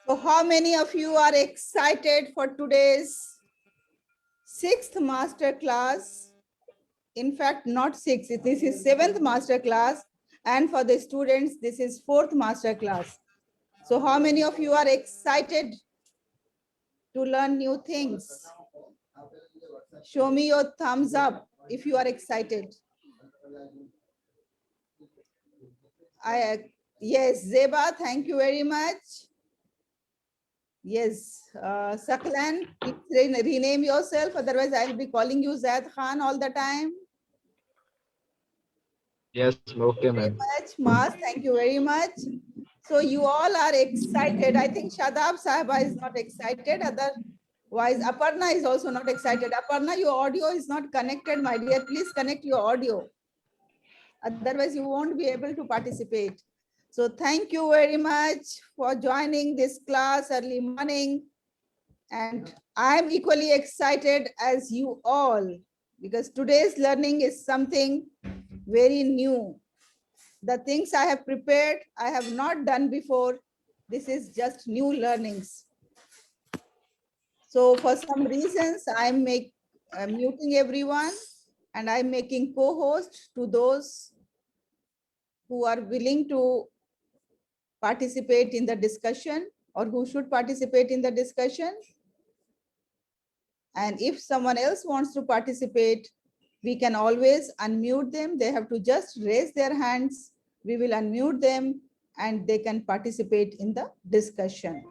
So how many of you are excited for today's 6th master class? In fact, not 6th, this is 7th master class. And for the students, this is 4th master class. So how many of you are excited to learn new things? Show me your thumbs up if you are excited. Yes, Zeba, thank you very much. Yes, Saklan, please rename yourself. Otherwise, I'll be calling you Zaid Khan all the time. Yes, okay, Very ma'am. much, Mas. Thank you very much. So you all are excited. I think Shadab Sahiba is not excited. Otherwise, Aparna is also not excited. Aparna, your audio is not connected, my dear. Please connect your audio. Otherwise, you won't be able to participate. So thank you very much for joining this class early morning. And I'm equally excited as you all because today's learning is something very new. The things I have prepared, I have not done before. This is just new learnings. So for some reasons, I'm muting everyone and I'm making co-host to those who are willing to participate in the discussion or who should participate in the discussion. And if someone else wants to participate, we can always unmute them. They have to just raise their hands. We will unmute them and they can participate in the discussion.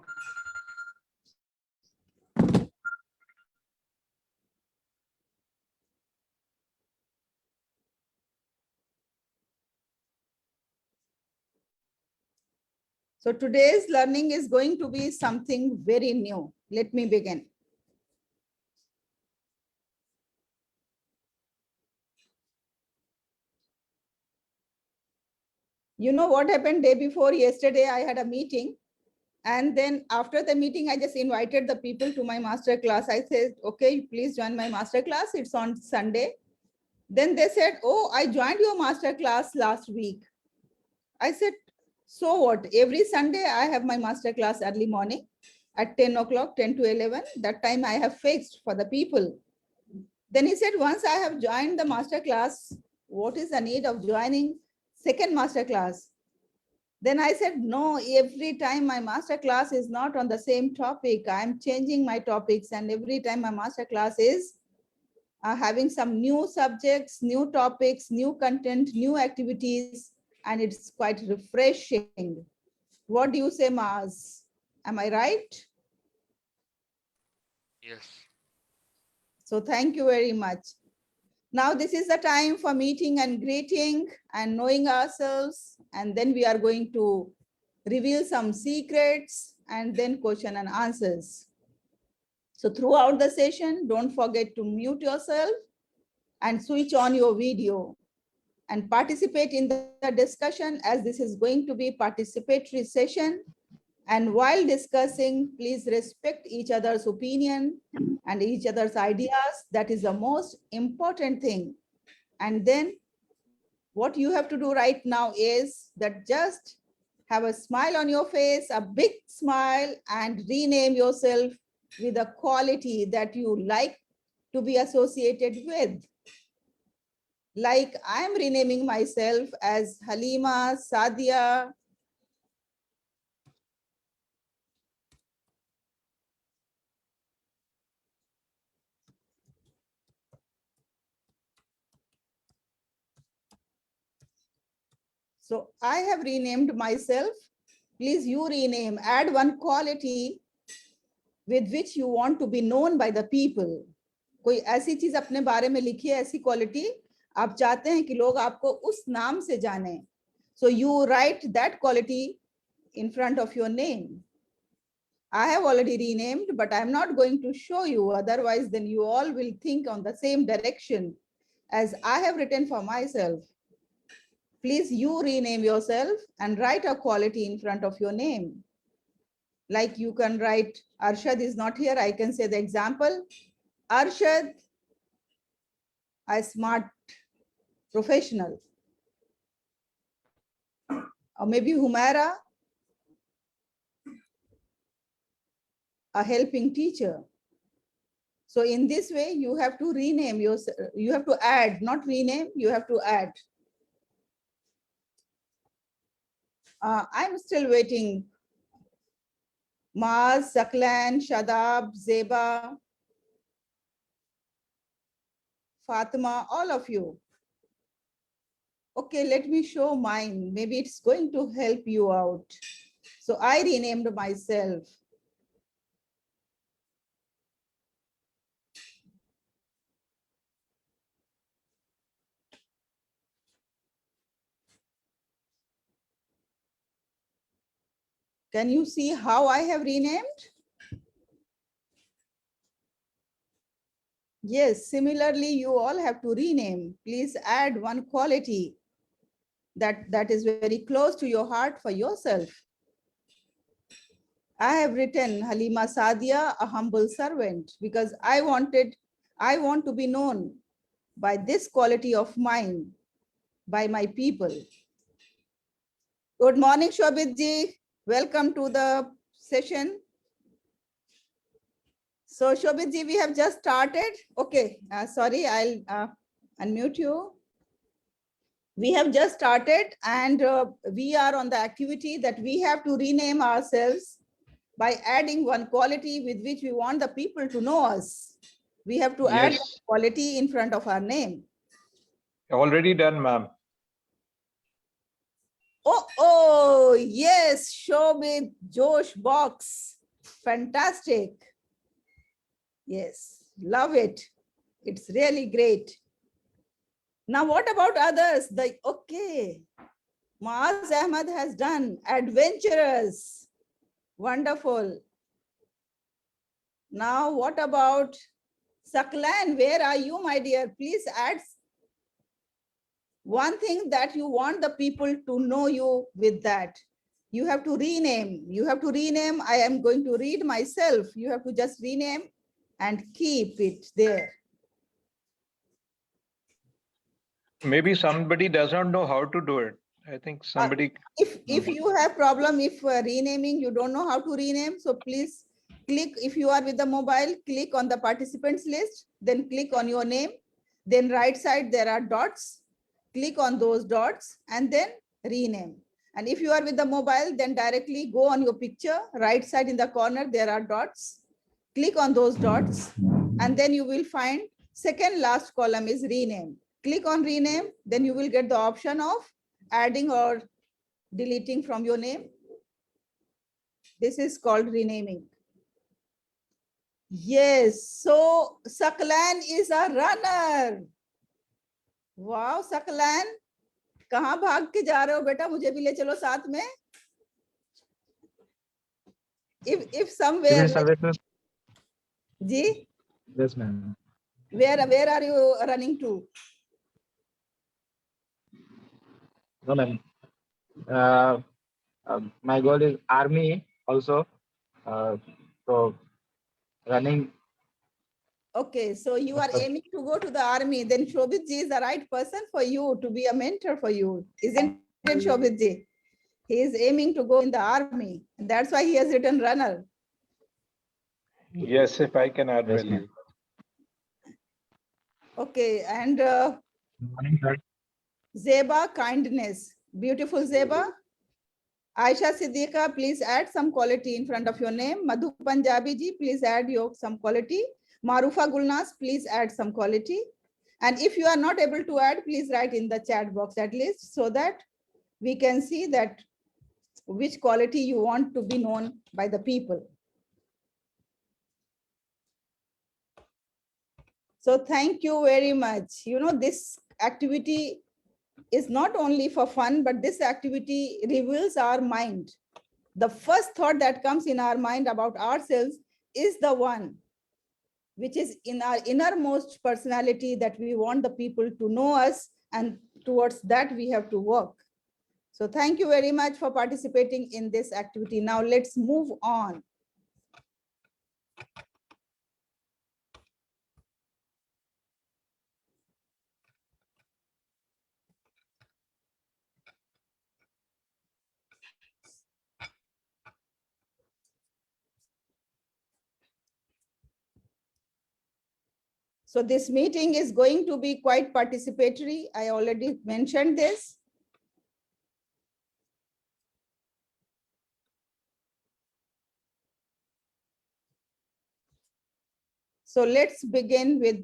So today's learning is going to be something very new. Let me begin. You know what happened day before yesterday? I had a meeting. And then after the meeting, I just invited the people to my master class. I said, okay, please join my master class. It's on Sunday. Then they said, oh, I joined your master class last week. I said, so what? Every Sunday, I have my master class early morning at 10 o'clock, 10 to 11. That time I have fixed for the people. Then he said, once I have joined the master class, what is the need of joining second master class? Then I said, no, every time my master class is not on the same topic. I'm changing my topics. And every time my master class is having some new subjects, new topics, new content, new activities, and it's quite refreshing. What do you say, Maz? Am I right? Yes. So thank you very much. Now this is the time for meeting and greeting and knowing ourselves. And then we are going to reveal some secrets and then question and answers. So throughout the session, don't forget to mute yourself and switch on your video and participate in the discussion as this is going to be participatory session. And while discussing, please respect each other's opinion and each other's ideas. That is the most important thing. And then what you have to do right now is that just have a smile on your face, a big smile, and rename yourself with a quality that you like to be associated with. Like I'm renaming myself as Halima Sadia. So I have renamed myself. Please you rename, add one quality with which you want to be known by the people. कोई ऐसी चीज अपने बारे में लिखिए, ऐसी quality आप चाहते हैं कि लोग आपको उस नाम से जाने. So you write that quality in front of your name. I have already renamed, but I'm not going to show you. Otherwise, then you all will think on the same direction as I have written for myself. Please you rename yourself and write a quality in front of your name. Like you can write, Arshad is not here. I can say the example. Arshad, a smart professional. Or maybe Humaira, a helping teacher. So in this way, you have to rename yourself, you have to add, not rename, you have to add. I'm still waiting. Maz, Zaklan, Shadab, Zeba, Fatima, all of you. Okay, let me show mine. Maybe it's going to help you out. So I renamed myself. Can you see how I have renamed? Yes, similarly, you all have to rename. Please add one quality that is very close to your heart for yourself. I have written Halima Sadia, a humble servant, because I want to be known by this quality of mine, by my people. Good morning, Shobit ji. Welcome to the session. So Shobit ji, we have just started. Okay, sorry, I'll unmute you. We have just started and we are on the activity that we have to rename ourselves by adding one quality with which we want the people to know us. We have to add Yes. quality in front of our name. Already done, ma'am. Oh, yes, Shobit Josh Box. Fantastic. Yes, love it. It's really great. Now, what about others? Okay, Maaz Ahmad has done adventurous. Wonderful. Now, what about Saklan? Where are you, my dear? Please add one thing that you want the people to know you with that. You have to rename. You have to rename. I am going to read myself. You have to just rename and keep it there. Maybe somebody does not know how to do it. I think somebody. If you have problem, if renaming, you don't know how to rename, so please click, if you are with the mobile, click on the participants list, then click on your name, then right side there are dots, click on those dots and then rename. And if you are with the mobile, then directly go on your picture, right side in the corner there are dots, click on those dots and then you will find second last column is rename. Click on rename, then you will get the option of adding or deleting from your name. This is called renaming. Yes, so Saklan is a runner. Wow, Saklan, कहाँ भाग के जा रहे हो बेटा? मुझे भी ले चलो साथ में. If somewhere. Ji? Yes, ma'am. Where are you running to? No, ma'am. My goal is army also. So running. Okay, so you are aiming to go to the army. Then Shobit ji is the right person for you to be a mentor for you, isn't it, Shobit ji? He is aiming to go in the army. And that's why he has written runner. Yes, if I can add Yes, value. Okay, and Morning, sir. Zeba, kindness. Beautiful Zeba. Aisha Siddiqa, please add some quality in front of your name. Madhu Punjabi ji, please add some quality. Marufa Gulnas, please add some quality. And if you are not able to add, please write in the chat box at least so that we can see that which quality you want to be known by the people. So thank you very much. You know, this activity is not only for fun, but this activity reveals our mind. The first thought that comes in our mind about ourselves is the one which is in our innermost personality that we want the people to know us, and towards that we have to work. So thank you very much for participating in this activity. Now let's move on. So this meeting is going to be quite participatory. I already mentioned this. So let's begin with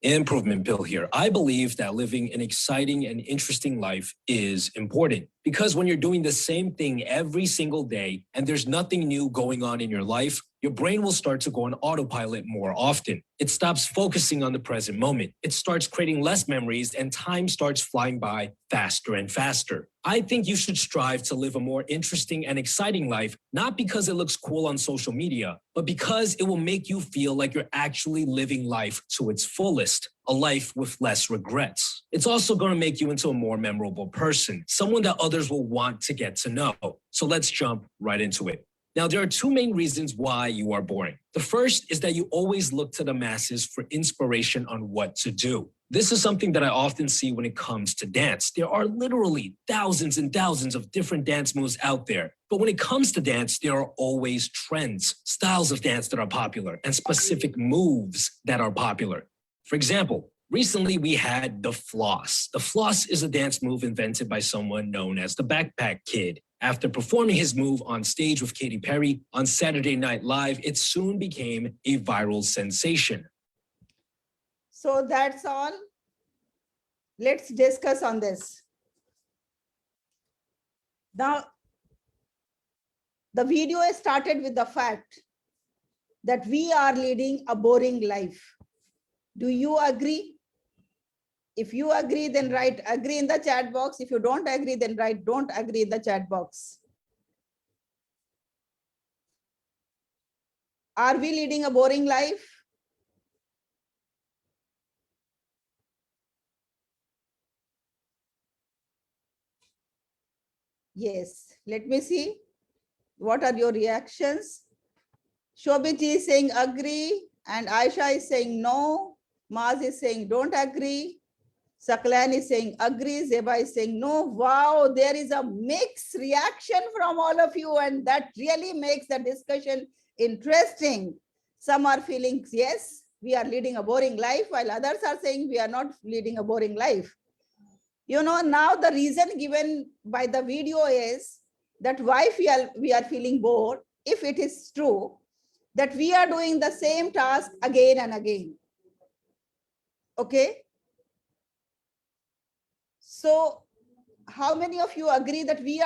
Improvement Bill here. I believe that living an exciting and interesting life is important because when you're doing the same thing every single day and there's nothing new going on in your life, your brain will start to go on autopilot more often. It stops focusing on the present moment. It starts creating less memories and time starts flying by faster and faster. I think you should strive to live a more interesting and exciting life, not because it looks cool on social media, but because it will make you feel like you're actually living life to its fullest, a life with less regrets. It's also going to make you into a more memorable person, someone that others will want to get to know. So let's jump right into it. Now, there are two main reasons why you are boring. The first is that you always look to the masses for inspiration on what to do. This is something that I often see when it comes to dance. There are literally thousands and thousands of different dance moves out there. But when it comes to dance, there are always trends, styles of dance that are popular, and specific moves that are popular. For example, recently we had the floss. The floss is a dance move invented by someone known as the Backpack Kid. After performing his move on stage with Katy Perry on Saturday Night Live, it soon became a viral sensation. So that's all. Let's discuss on this. Now, the video started with the fact that we are leading a boring life. Do you agree? If you agree, then write agree in the chat box. If you don't agree, then write don't agree in the chat box. Are we leading a boring life? Yes, let me see. What are your reactions? Shobhit is saying agree, and Aisha is saying no. Maz is saying don't agree. Saklan is saying agree. Zeba is saying no. Wow, there is a mixed reaction from all of you, and that really makes the discussion interesting. Some are feeling yes, we are leading a boring life, while others are saying we are not leading a boring life. You know, now the reason given by the video is that why we are feeling bored, if it is true, that we are doing the same task again and again. Okay. So how many of you agree that if we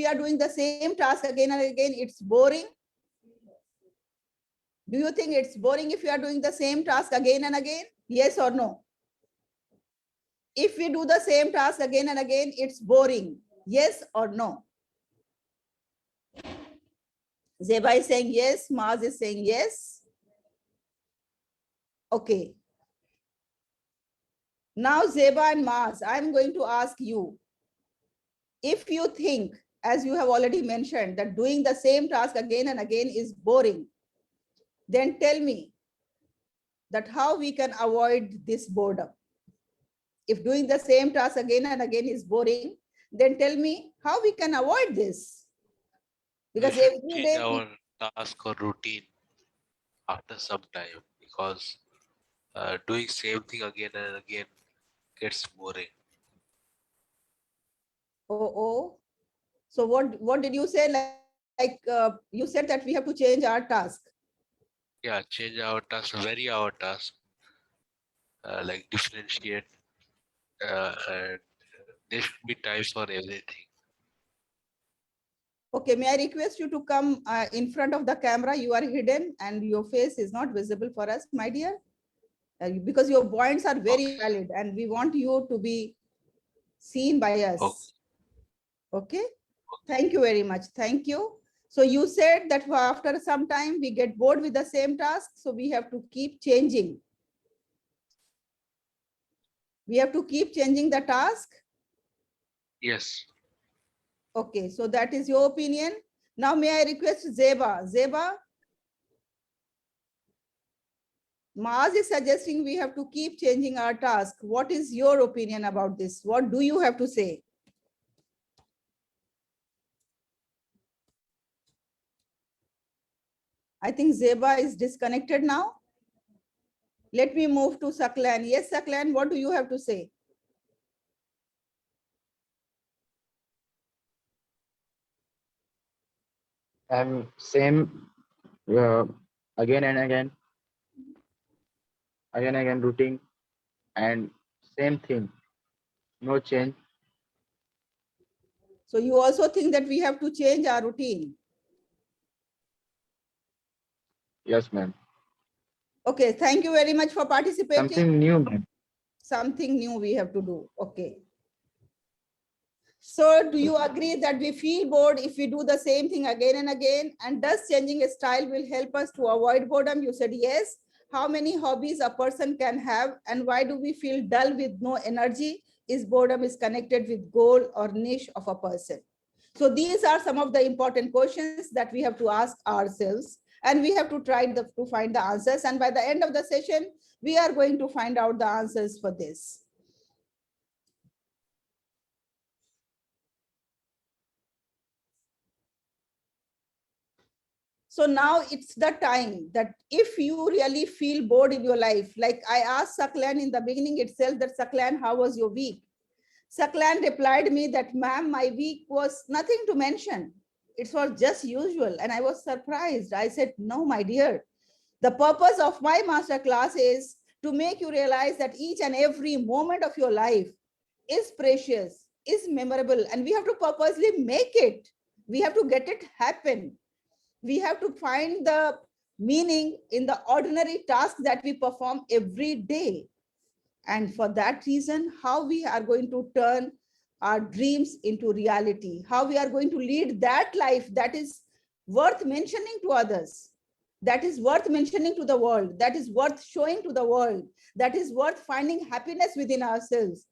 are doing the same task again and again, it's boring? Do you think it's boring if we are doing the same task again and again? Yes or no? If we do the same task again and again, it's boring. Yes or no? Zeba is saying yes. Maz is saying yes. Okay. Now, Zeba and Maz, I'm going to ask you, if you think, as you have already mentioned, that doing the same task again and again is boring, then tell me that how we can avoid this boredom. If doing the same task again and again is boring, then tell me how we can avoid this. Because We should every change day, our task or routine after some time because doing same thing again and again gets boring. oh. So what did you say? You said that we have to change our task. Yeah, change our task, vary our task, like differentiate, and there should be time for everything. Okay, may I request you to come in front of the camera? You are hidden and your face is not visible for us, my dear, because your points are very valid and we want you to be seen by us. Okay, thank you very much. Thank you. So you said that after some time we get bored with the same task, so we have to keep changing. We have to keep changing the task. Yes. Okay, so that is your opinion. Now may I request Zeba? Zeba, Maaz is suggesting we have to keep changing our task. What is your opinion about this? What do you have to say? I think Zeba is disconnected now. Let me move to Saklan. Yes, Saklan, what do you have to say? And same again and again routine and same thing, no change. So you also think that we have to change our routine. Yes, ma'am. Okay, thank you very much for participating. Something new, ma'am. Something new we have to do. Okay. So do you agree that we feel bored if we do the same thing again and again? And does changing a style will help us to avoid boredom? You said yes. How many hobbies a person can have, and why do we feel dull with no energy? Is boredom is connected with goal or niche of a person? So these are some of the important questions that we have to ask ourselves, and we have to try to find the answers. And by the end of the session, we are going to find out the answers for this. So now it's the time that if you really feel bored in your life, like I asked Saklan in the beginning itself that Saklan, how was your week? Saklan replied me that, ma'am, my week was nothing to mention. It was just usual. And I was surprised. I said, no, my dear, the purpose of my master class is to make you realize that each and every moment of your life is precious, is memorable, and we have to purposely make it. We have to get it happen. We have to find the meaning in the ordinary tasks that we perform every day. And for that reason, how we are going to turn our dreams into reality, how we are going to lead that life that is worth mentioning to others, that is worth mentioning to the world, that is worth showing to the world, that is worth finding happiness within ourselves.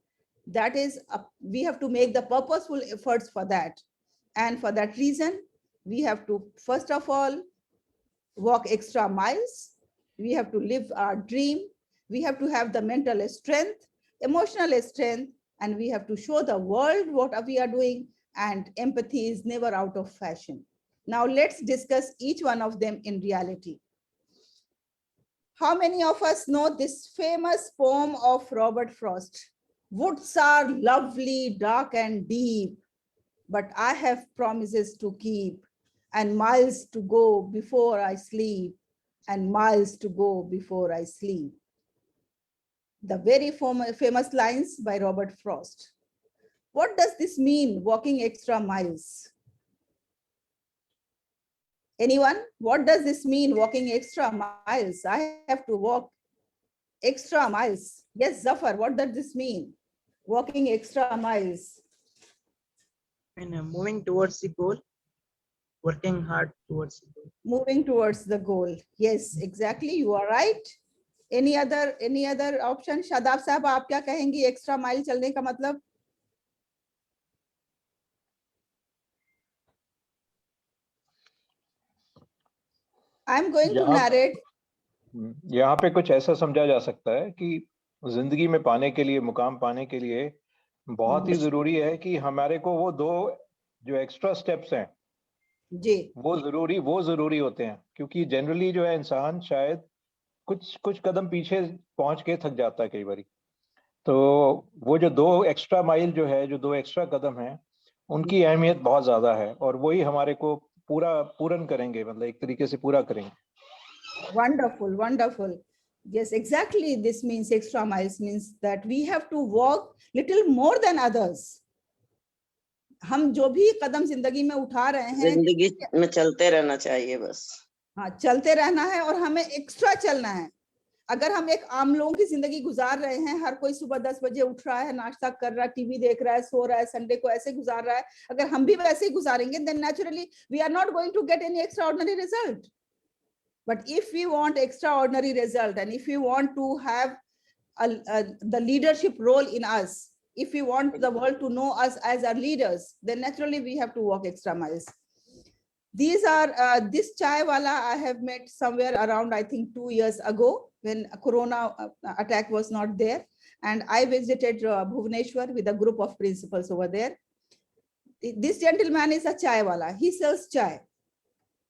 That is, we have to make the purposeful efforts for that. And for that reason, we have to, first of all, walk extra miles. We have to live our dream. We have to have the mental strength, emotional strength, and we have to show the world what we are doing, and empathy is never out of fashion. Now let's discuss each one of them in reality. How many of us know this famous poem of Robert Frost? Woods are lovely, dark and deep, but I have promises to keep, and miles to go before I sleep, and miles to go before I sleep. The very famous lines by Robert Frost. What does this mean, walking extra miles? Anyone? What does this mean, walking extra miles? I have to walk extra miles. Yes, Zafar, what does this mean? Walking extra miles. And moving towards the goal, working hard towards the goal. Moving towards the goal. Yes, exactly. You are right. Any other option? Shadab साहब, आप क्या कहेंगी extra mile चलने का मतलब? I'm going to narrate. यहाँ पे कुछ ऐसा समझा जा सकता है कि जिंदगी में पाने के लिए, मुकाम पाने के लिए बहुत ही जरूरी है कि हमारे को वो दो जो एक्स्ट्रा स्टेप्स हैं जी, वो जरूरी होते हैं, क्योंकि जनरली जो है इंसान शायद कुछ कदम पीछे पहुंच के थक जाता है कई बारी। तो वो जो दो एक्स्ट्रा माइल जो है, जो दो एक्स्ट्रा कदम हैं, उनकी अहमियत बहुत ज्यादा है और वही हमारे को पूर्ण करेंगे, मतलब एक तरीके से पूरा करेंगे। Wonderful, wonderful. Yes, exactly. This means extra miles means that we have to walk little more than others. हम जो भी कदम जिंदगी में उठा रहे हैं, जिंदगी में चलते रहना चाहिए बस। हाँ, चलते रहना है और हमें एक्स्ट्रा चलना है। अगर हम एक आम लोगों की जिंदगी गुजार रहे हैं, हर कोई सुबह 10 बजे उठ रहा है, नाश्ता कर रहा है, टीवी देख रहा है, सो रहा है, संडे को ऐसे गुजार रहा है, अगर हम भी वैसे ही गुजारेंगे, then naturally we are not going to get any extraordinary result. But if we want extraordinary result, and if we want to have the leadership role in us, if we want the world to know us as our leaders, then naturally we have to walk extra miles. These are this chai wala I have met somewhere around, I think 2 years ago, when Corona attack was not there, and I visited Bhubaneswar with a group of principals over there. This gentleman is a chai wala. He sells chai,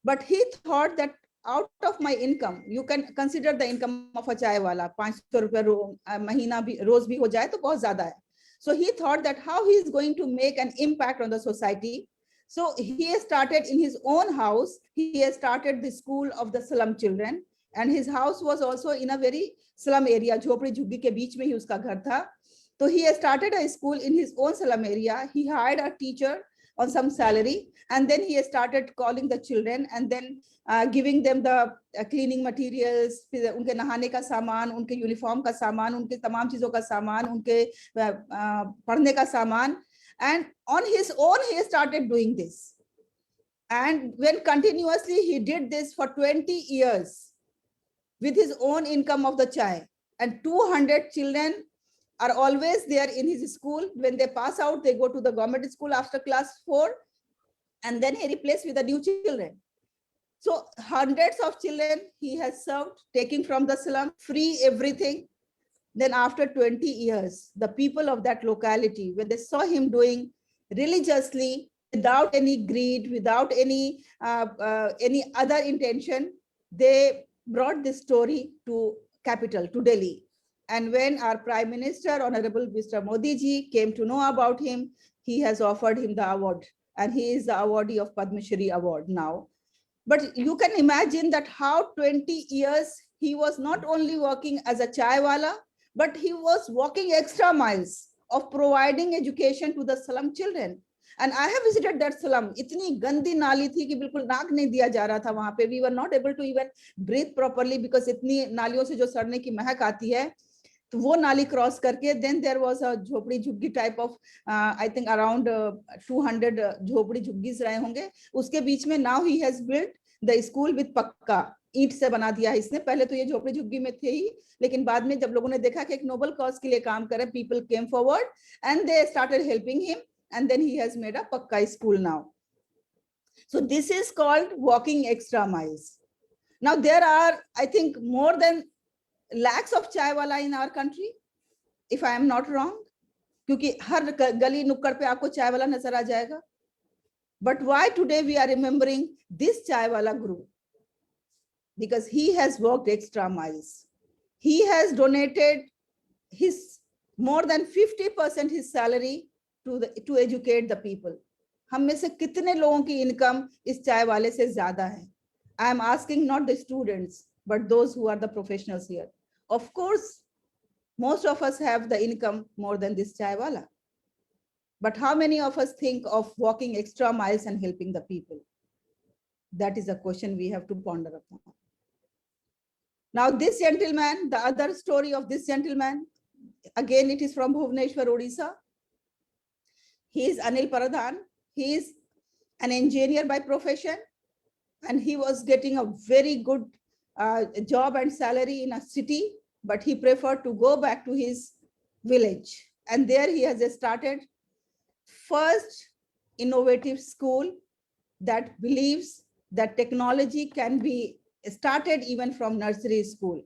but he thought that out of my income, you can consider the income of a chai wala, 500 rupees mahina bhi, roz bhi ho jaye to bahut zyada hai. So he thought that how he is going to make an impact on the society. So he has started in his own house. He has started the school of the slum children, and his house was also in a very slum area. झोपड़ी झुग्गी के बीच में ही उसका घर था. So he has started a school in his own slum area. He hired a teacher on some salary, and then he has started calling the children and then giving them the cleaning materials, उनके नहाने का सामान, उनके uniform का सामान, उनके तमाम चीजों का सामान, उनके पढ़ने का सामान. And on his own, he started doing this. And when continuously he did this for 20 years with his own income of the chai, and 200 children are always there in his school. When they pass out, they go to the government school after class 4, and then he replaced with the new children. So hundreds of children he has served, taking from the slum, free everything. Then after 20 years, the people of that locality, when they saw him doing religiously, without any greed, without any other intention, they brought this story to capital, to Delhi. And when our Prime Minister, Honorable Mr. Modi ji, came to know about him, he has offered him the award, and he is the awardee of Padma Shri Award now. But you can imagine that how 20 years he was not only working as a chai wala, but he was walking extra miles of providing education to the slum children. And I have visited that slum. इतनी गंदी नाली थी कि बिल्कुल नाक नहीं दिया जा रहा था वहां पे. We were not able to even breathe properly because इतनी नालियों से जो सड़ने की महक आती है. तो वो नाली क्रॉस करके then there was a झोपड़ी झुग्गी type of I think around 200 झोपड़ी झुग्गीज रहे होंगे. उसके बीच में now he has built the school with पक्का ईंट से बना दिया है इसने. पहले तो ये झोपड़ी झुग्गी में थे ही, लेकिन बाद में जब लोगों ने देखा कि एक नोबल कॉज के लिए काम करे, people came forward and they started helping him, and then he has made a pakka school now. So this is called walking extra miles. Now there are, I think, more than lakhs of chai wala in our country, if I am not wrong, क्योंकि हर गली नुक्कड़ पे आपको चाय वाला नजर आ जाएगा. But why today we are remembering this chai wala guru? Because he has walked extra miles. He has donated his more than 50% his salary to educate the people. हम में से कितने लोगों की इनकम इस चाय वाले से ज्यादा है? I am asking not the students, but those who are the professionals here. Of course, most of us have the income more than this chai wala. But how many of us think of walking extra miles and helping the people? That is a question we have to ponder upon. Now this gentleman, the other story of this gentleman, again it is from Bhubaneswar, Odisha. He is Anil Paradhan. He is an engineer by profession, and he was getting a very good job and salary in a city, but he preferred to go back to his village. And there he has started first innovative school that believes that technology can be started even from nursery school.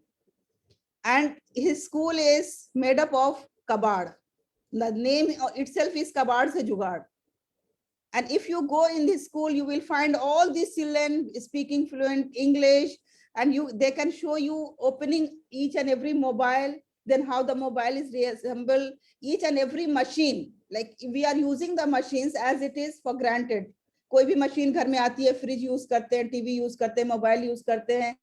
And his school is made up of kabad. The name itself is Kabad Se Jugaad. And if you go in this school, you will find all these children speaking fluent English, and they can show you opening each and every mobile, then how the mobile is reassembled, each and every machine. Like we are using the machines as it is for granted. कोई भी machine घर में आती है, fridge use करते हैं, TV use करते हैं, मोबाइल यूज करते हैं,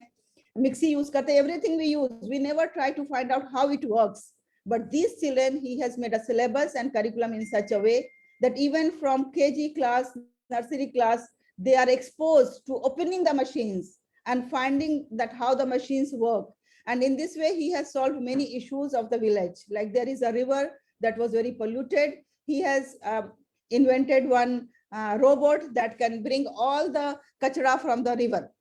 मिक्सी यूज करते हैं, everything we use. We never try to find out how it works. But these children, he has made a syllabus and curriculum in such a way that even from KG class, nursery class, they are exposed to opening the machines and finding that how the machines work. And in this way, he has solved many issues of the village. Like there is a river that was very polluted. He has invented one robot that can bring all the kachra from the river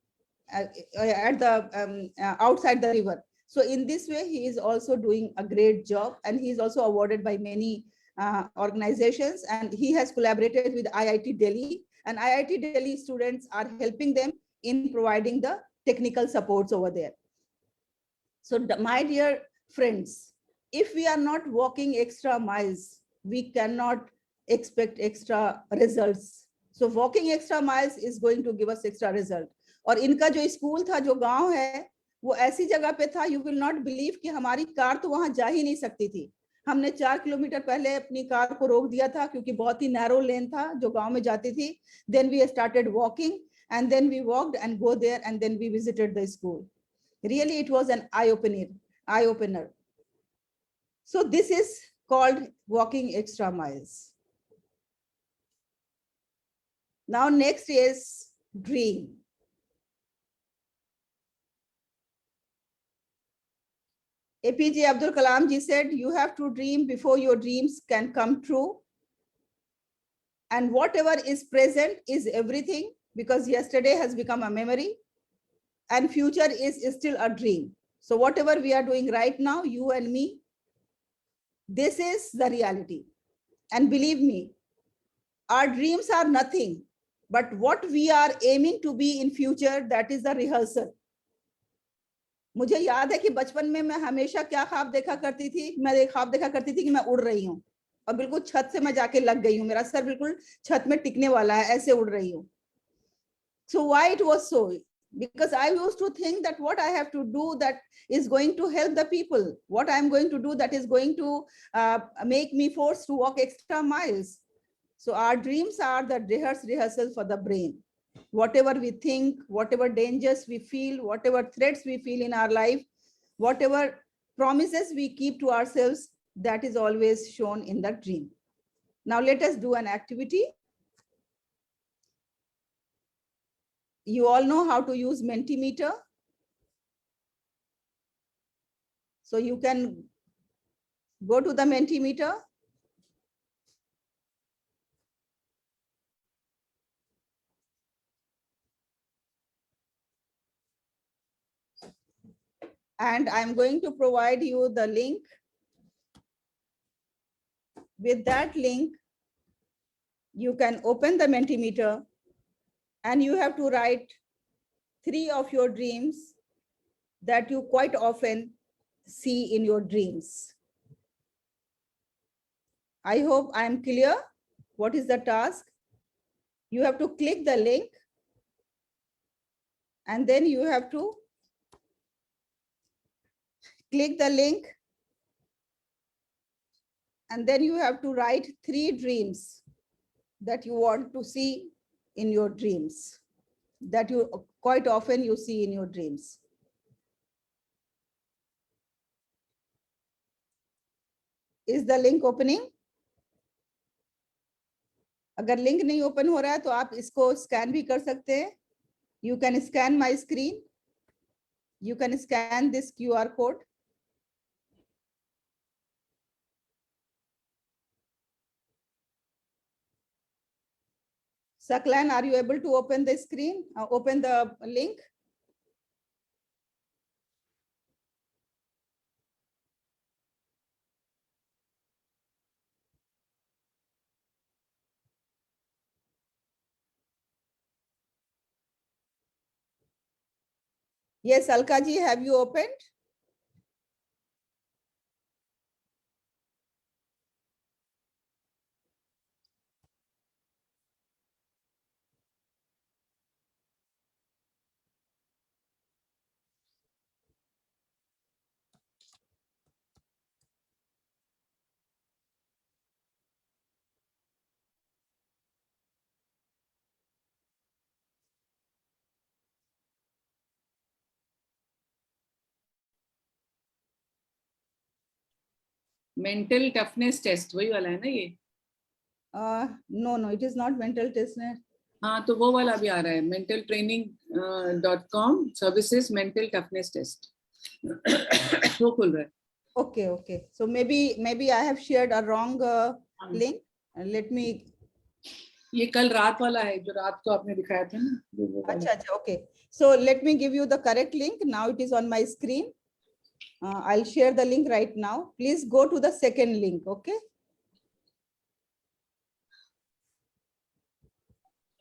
at the outside the river. So in this way, he is also doing a great job, and he is also awarded by many organizations, and he has collaborated with IIT Delhi, and IIT Delhi students are helping them in providing the technical supports over there. So my dear friends, if we are not walking extra miles, we cannot expect extra results. So walking extra miles is going to give us extra result. और इनका जो school था, जो गांव है, वो ऐसी जगह पे था, यू विल नॉट बिलीव कि हमारी कार तो वहां जा ही नहीं सकती थी। हमने 4 किलोमीटर पहले अपनी कार को रोक दिया था क्योंकि बहुत ही नैरो लेन था जो गांव में जाती थी। Then we started walking and then we walked and go there and then we visited the school. Really, it was an eye opener. So this is called walking extra miles. Now next is dream. APJ Abdul Kalam ji said, you have to dream before your dreams can come true. And whatever is present is everything, because yesterday has become a memory and future is still a dream. So whatever we are doing right now, you and me, this is the reality. And believe me, our dreams are nothing, but what we are aiming to be in future, that is the rehearsal. मुझे याद है कि बचपन में मैं हमेशा क्या ख्वाब देखा करती थी, मैं एक ख्वाब देखा करती थी कि मैं उड़ रही हूँ और बिल्कुल छत से मैं जाके लग गई हूँ, मेरा सर बिल्कुल छत में टिकने वाला है, ऐसे उड़ रही हूँ. So why it was so? Because I used to think that what I have to do that is going to help the people, what I'm going to do that is going to make me forced to walk extra miles. So our dreams are the rehearsal for the brain. Whatever we think, whatever dangers we feel, whatever threats we feel in our life, whatever promises we keep to ourselves, that is always shown in the dream. Now let us do an activity. You all know how to use Mentimeter. So you can go to the Mentimeter. And I'm going to provide you the link. With that link, you can open the Mentimeter and you have to write 3 of your dreams that you quite often see in your dreams. I hope I am clear. What is the task? You have to click the link and then you have to click the link and then you have to write 3 dreams that you want to see in your dreams, that you quite often you see in your dreams. Is the link opening? अगर link नहीं open हो रहा है तो आप इसको scan भी कर सकते हैं. You can scan my screen. You can scan this QR code. Saklan, are you able to open the screen? Open the link? Yes, Alka ji, have you opened? Mental toughness test वही वाला है ना ये? No, it is not mental testnet. हाँ तो वो वाला भी आ रहा है, mentaltraining.com services mental toughness test. वो खुल रहा है. Okay. So maybe I have shared a wrong link. Let me. ये कल रात वाला है जो रात को आपने दिखाया था ना. अच्छा, okay. So let me give you the correct link. Now it is on my screen. I'll share the link right now. Please go to the second link, okay?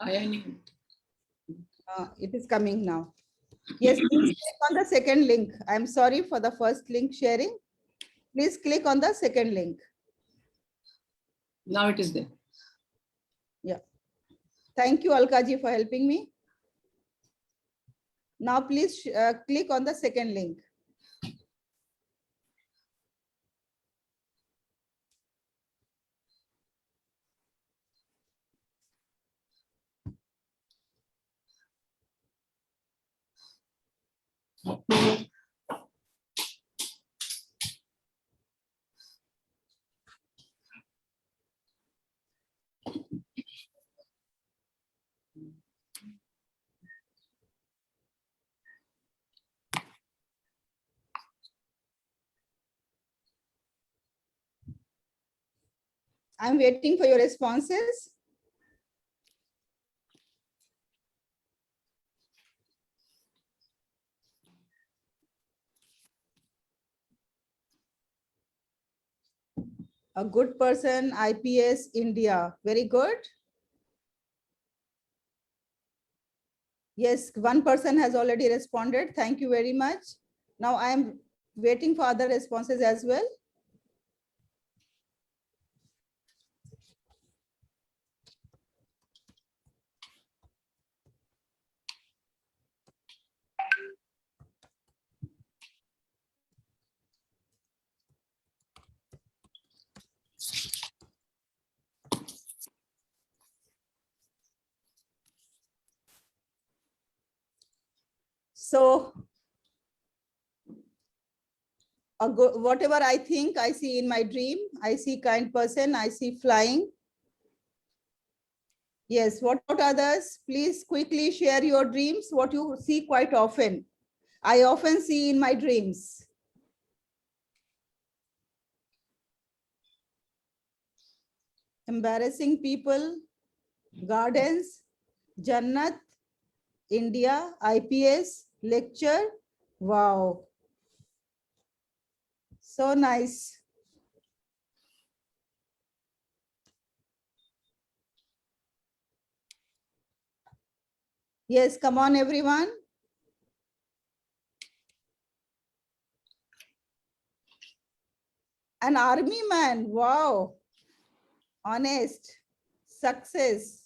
आया नहीं. It is coming now. Yes, please click on the second link. I'm sorry for the first link sharing. Please click on the second link. Now it is there. Yeah. Thank you, Alka ji, for helping me. Now please click on the second link. I'm waiting for your responses. A good person, IPS India. Very good. Yes, one person has already responded. Thank you very much. Now I am waiting for other responses as well. So whatever I think I see in my dream, I see kind person, I see flying. Yes, what about others? Please quickly share your dreams, what you see quite often. I often see in my dreams. Embarrassing people, gardens, Jannat, India, IPS, lecture. Wow. So nice. Yes, come on, everyone. An army man. Wow. Honest. Success.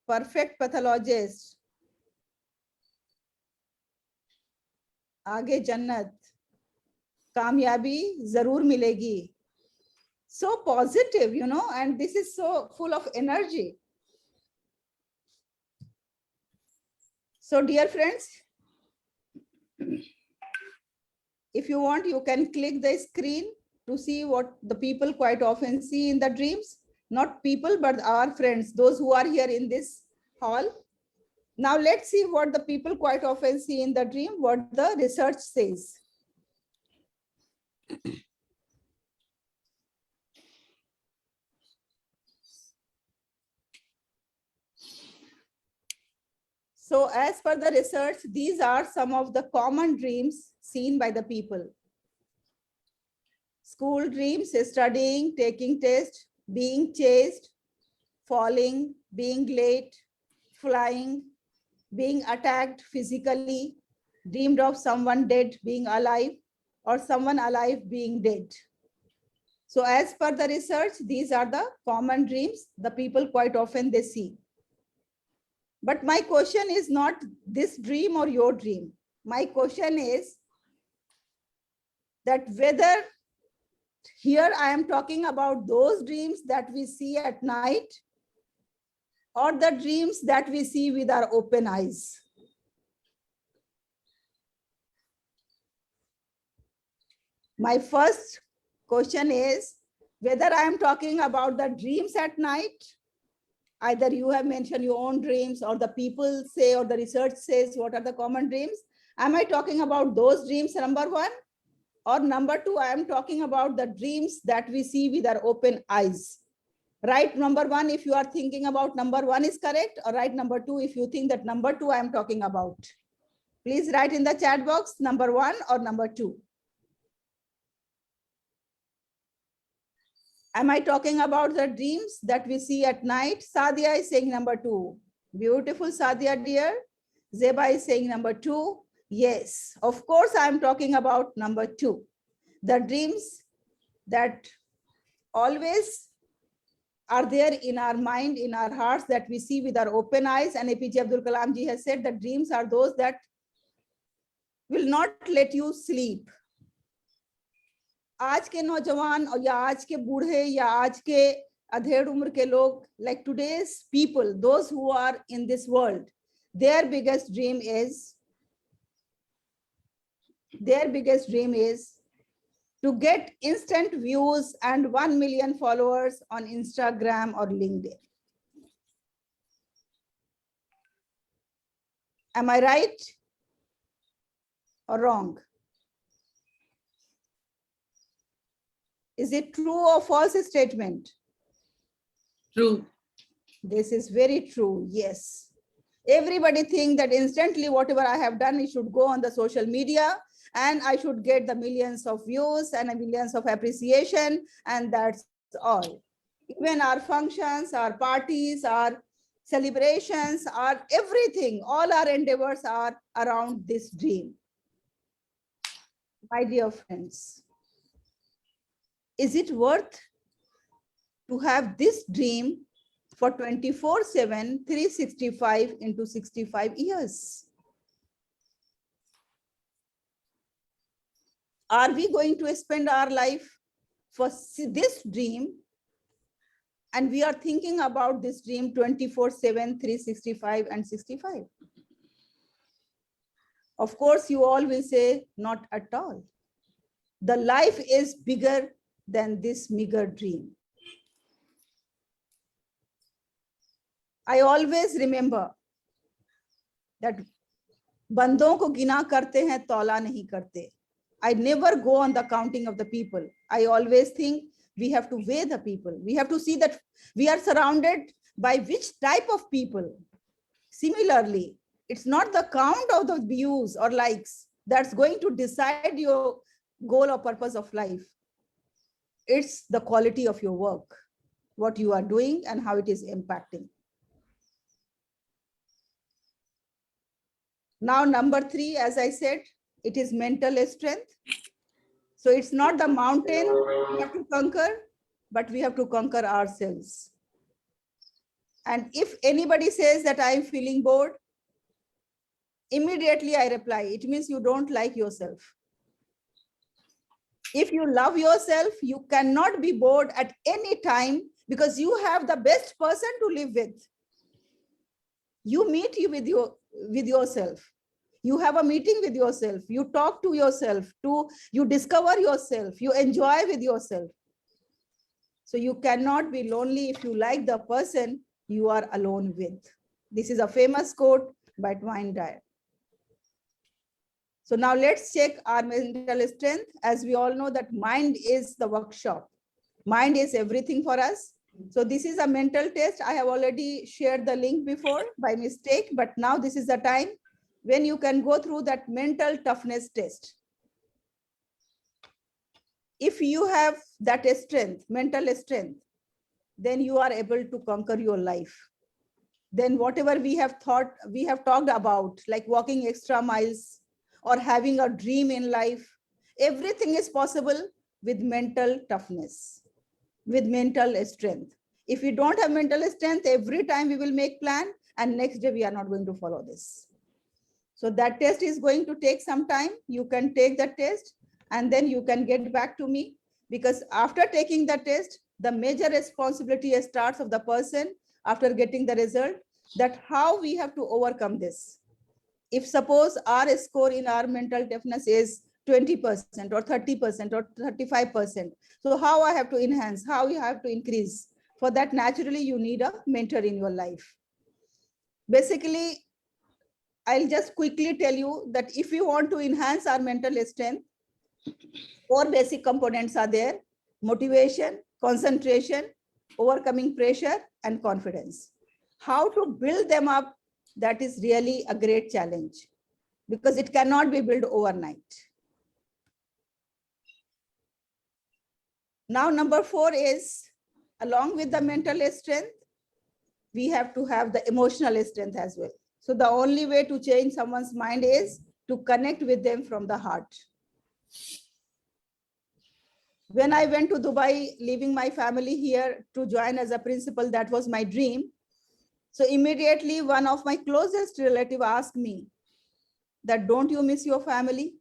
Perfect pathologist. आगे जन्नत. कामयाबी जरूर मिलेगी. So positive, you know, and this is so full of energy. So dear friends, if you want, you can click the screen to see what the people quite often see in the dreams. Not people, but our friends, those who are here in this hall. Now let's see what the people quite often see in the dream, what the research says. So as per the research, these are some of the common dreams seen by the people. School dreams, studying, taking tests, being chased, falling, being late, flying, being attacked physically, dreamed of someone dead being alive, or someone alive being dead. So as per the research, these are the common dreams the people quite often they see. But my question is not this dream or your dream. My question is that whether here I am talking about those dreams that we see at night or the dreams that we see with our open eyes. My first question is whether I am talking about the dreams at night. Either you have mentioned your own dreams or the people say or the research says what are the common dreams. Am I talking about those dreams, number one? Or number two, I am talking about the dreams that we see with our open eyes. Write number one if you are thinking about number one is correct, or write number two if you think that number two I am talking about. Please write in the chat box number one or number two. Am I talking about the dreams that we see at night? Sadia is saying number two. Beautiful, Sadia dear. Zeba is saying number two. Yes, of course, I am talking about number two. The dreams that always are there in our mind, in our hearts, that we see with our open eyes. And APJ Abdul Kalam ji has said that dreams are those that will not let you sleep. आज के नौजवान और या आज के बूढ़े या आज के अधेड़ उम्र के लोग, like today's people, those who are in this world, their biggest dream is to get instant views and 1 million followers on Instagram or LinkedIn. Am I right or wrong? Is it true or false statement? True. This is very true, yes. Everybody think that instantly whatever I have done, it should go on the social media and I should get the millions of views and millions of appreciation, and that's all. Even our functions, our parties, our celebrations, our everything, all our endeavors are around this dream. My dear friends, is it worth to have this dream for 24/7, 365 into 65 years? Are we going to spend our life for this dream? And we are thinking about this dream 24/7, 365 and 65. Of course, you all will say, not at all. The life is bigger than this meager dream. I always remember that बंदों को गिना करते हैं, तौला नहीं करते. I never go on the counting of the people. I always think we have to weigh the people. We have to see that we are surrounded by which type of people. Similarly, it's not the count of the views or likes that's going to decide your goal or purpose of life. It's the quality of your work, what you are doing and how it is impacting. Now, number 3, as I said, it is mental strength. So it's not the mountain we have to conquer, but we have to conquer ourselves. And if anybody says that I'm feeling bored, immediately I reply, it means you don't like yourself. If you love yourself, you cannot be bored at any time because you have the best person to live with. You meet with yourself. You have a meeting with yourself. You talk to yourself. You discover yourself. You enjoy with yourself. So you cannot be lonely if you like the person you are alone with. This is a famous quote by Wayne Dyer. So now let's check our mental strength. As we all know that mind is the workshop. Mind is everything for us. So this is a mental test. I have already shared the link before by mistake, but now this is the time when you can go through that mental toughness test. If you have that strength, mental strength, then you are able to conquer your life. Then whatever we have talked about, like walking extra miles or having a dream in life, everything is possible with mental toughness, with mental strength. If we don't have mental strength, every time we will make plan and next day we are not going to follow this. So that test is going to take some time. You can take the test and then you can get back to me, because after taking the test, the major responsibility starts of the person after getting the result, that how we have to overcome this. If suppose our score in our mental toughness is 20% or 30% or 35%, so how I have to enhance, how you have to increase? For that, naturally, you need a mentor in your life. Basically, I'll just quickly tell you that if we want to enhance our mental strength, 4 basic components are there: motivation, concentration, overcoming pressure, and confidence. How to build them up, that is really a great challenge because it cannot be built overnight. Now, number 4 is, along with the mental strength, we have to have the emotional strength as well. So the only way to change someone's mind is to connect with them from the heart. When I went to Dubai, leaving my family here to join as a principal, that was my dream. So immediately one of my closest relative asked me that, don't you miss your family?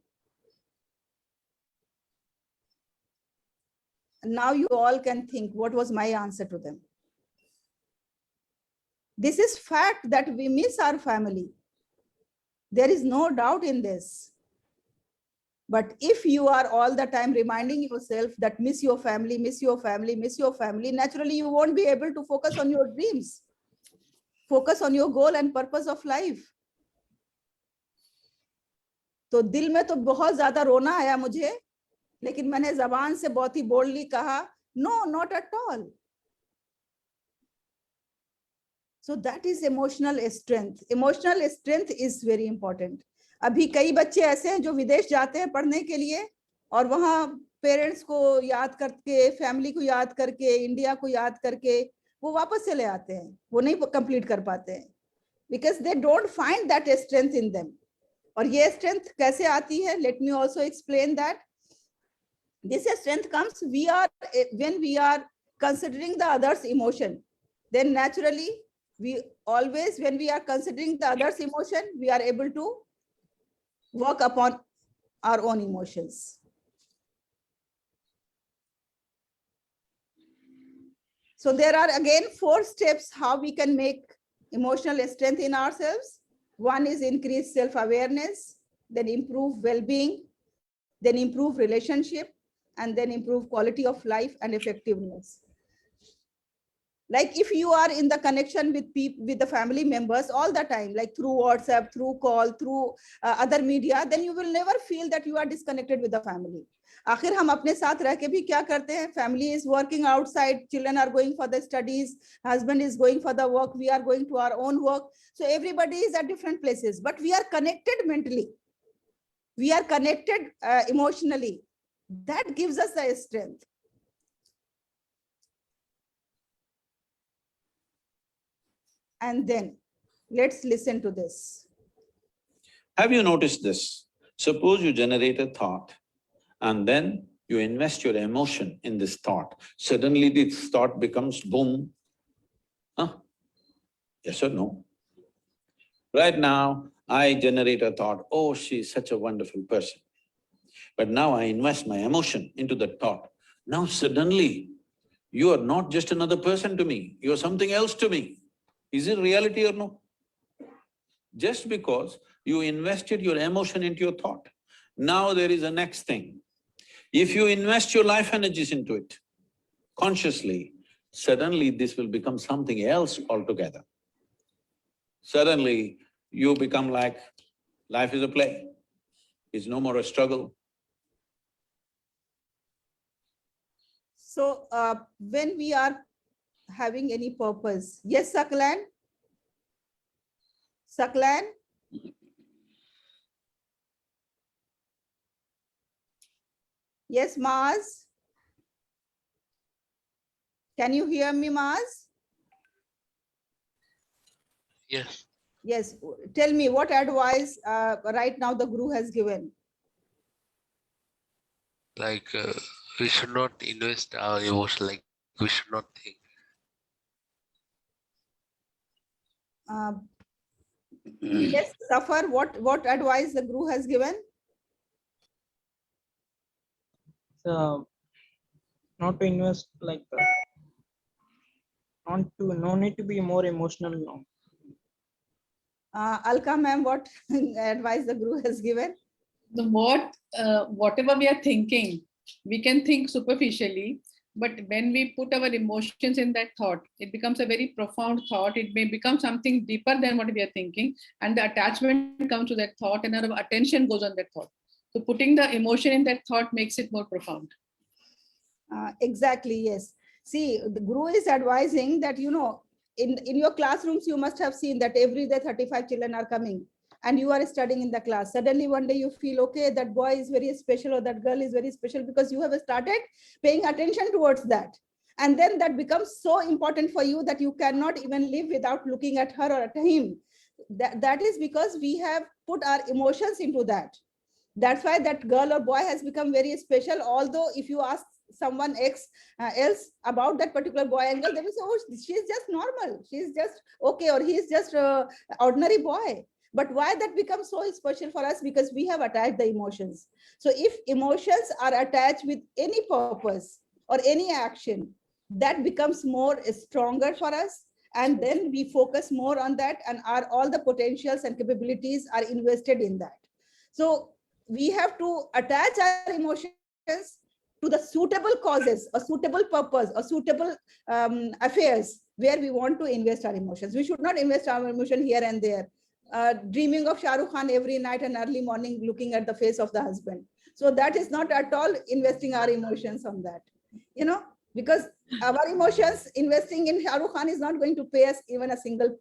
Now you all can think what was my answer to them. This is fact that we miss our family. There is no doubt in this. But if you are all the time reminding yourself that miss your family, miss your family, miss your family, naturally you won't be able to focus on your dreams. Focus on your goal and purpose of life. तो दिल में तो बहुत ज्यादा रोना आया मुझे, लेकिन मैंने जबान से बहुत ही बोल्डली कहा, no, not at all. So that is emotional strength. Emotional strength is very important. अभी कई बच्चे ऐसे हैं जो विदेश जाते हैं पढ़ने के लिए और वहाँ पेरेंट्स को याद करके, फैमिली को याद करके, इंडिया को याद करके वो वापस चले आते हैं, वो नहीं कंप्लीट कर पाते हैं, because they don't find that strength in them. और ये strength कैसे आती है? Let me also explain that. This strength comes when we are considering the other's emotion. Then naturally, we always, when we are considering the other's emotion, we are able to work upon our own emotions. So there are again 4 steps how we can make emotional strength in ourselves. One is increase self-awareness, then improve well-being, then improve relationship, and then improve quality of life and effectiveness. Like if you are in the connection with people, with the family members all the time, like through WhatsApp, through call, through other media, then you will never feel that you are disconnected with the family. आखिर हम अपने साथ रह के भी क्या करते हैं? Family is working outside, children are going for the studies, husband is going for the work, we are going to our own work. So everybody is at different places, but we are connected mentally. We are connected emotionally. That gives us the strength. And then let's listen to this. Have you noticed this? Suppose you generate a thought and then you invest your emotion in this thought. Suddenly this thought becomes boom. Huh? Yes or no? Right now, I generate a thought, oh, she's such a wonderful person. But now I invest my emotion into that thought. Now suddenly, you are not just another person to me, you are something else to me. Is it reality or no? Just because you invested your emotion into your thought. Now there is a next thing. If you invest your life energies into it, consciously, suddenly this will become something else altogether. Suddenly, you become like, life is a play, it's no more a struggle. So when we are having any purpose, yes, Saklan? Saklan? Yes, Maz? Can you hear me, Maz? Yes. Yes, tell me what advice right now the Guru has given. Like we should not invest our emotion, like we should not think. Yes, Safar, what advice the Guru has given? So, not to invest like that. No need to be more emotional now. Alka ma'am, what advice the Guru has given? Whatever we are thinking, we can think superficially, but when we put our emotions in that thought, it becomes a very profound thought. It may become something deeper than what we are thinking, and the attachment comes to that thought and our attention goes on that thought. So putting the emotion in that thought makes it more profound. Exactly, yes. See, the Guru is advising that, you know, in your classrooms, you must have seen that every day 35 children are coming and you are studying in the class. Suddenly one day you feel, okay, that boy is very special or that girl is very special because you have started paying attention towards that. And then that becomes so important for you that you cannot even live without looking at her or at him. That is because we have put our emotions into that. That's why that girl or boy has become very special. Although if you ask someone else about that particular boy and girl, they will say, oh, she's just normal, she's just okay, or he's just ordinary boy. But why that becomes so special for us? Because we have attached the emotions. So if emotions are attached with any purpose or any action, that becomes more stronger for us. And then we focus more on that, and all the potentials and capabilities are invested in that. So we have to attach our emotions to the suitable causes, a suitable purpose, or suitable affairs where we want to invest our emotions. We should not invest our emotion here and there. Dreaming of Shah Rukh Khan every night and early morning, looking at the face of the husband. So that is not at all investing our emotions on that, you know, because our emotions, investing in Shah Rukh Khan is not going to pay us even a single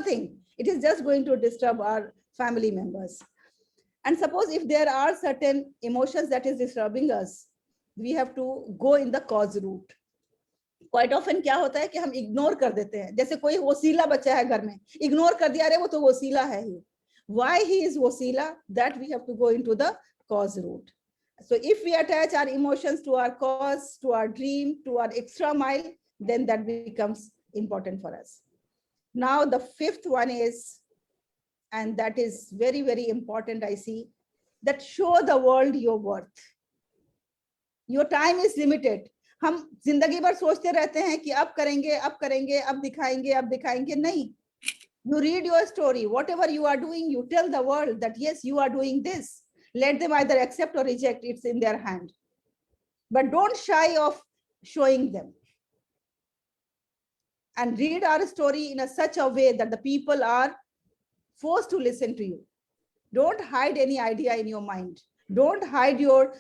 thing. It is just going to disturb our family members. And suppose if there are certain emotions that is disturbing us, we have to go in the cause route. Quite often क्या होता है कि हम ignore कर देते हैं, जैसे कोई वसीला बच्चा है घर में, इग्नोर कर दिया, अरे वो तो वसीला है ही. Why he is wasila? That we have to go into the cause route. So if we attach our emotions to our cause, to our dream, to our extra mile, then that becomes important for us. Now the fifth one is, and that is very, very important, I see, that show the world your worth. Your time is limited. हम जिंदगी भर सोचते रहते हैं कि अब करेंगे, अब करेंगे, अब दिखाएंगे, अब दिखाएंगे. नहीं. You read your story. Whatever you are doing, you tell the world that yes, you are doing this. Let them either accept or reject. It's in their hand. But don't shy of showing them. And read our story in such a way that the people are forced to listen to you. Don't hide any idea in your mind. Don't hide your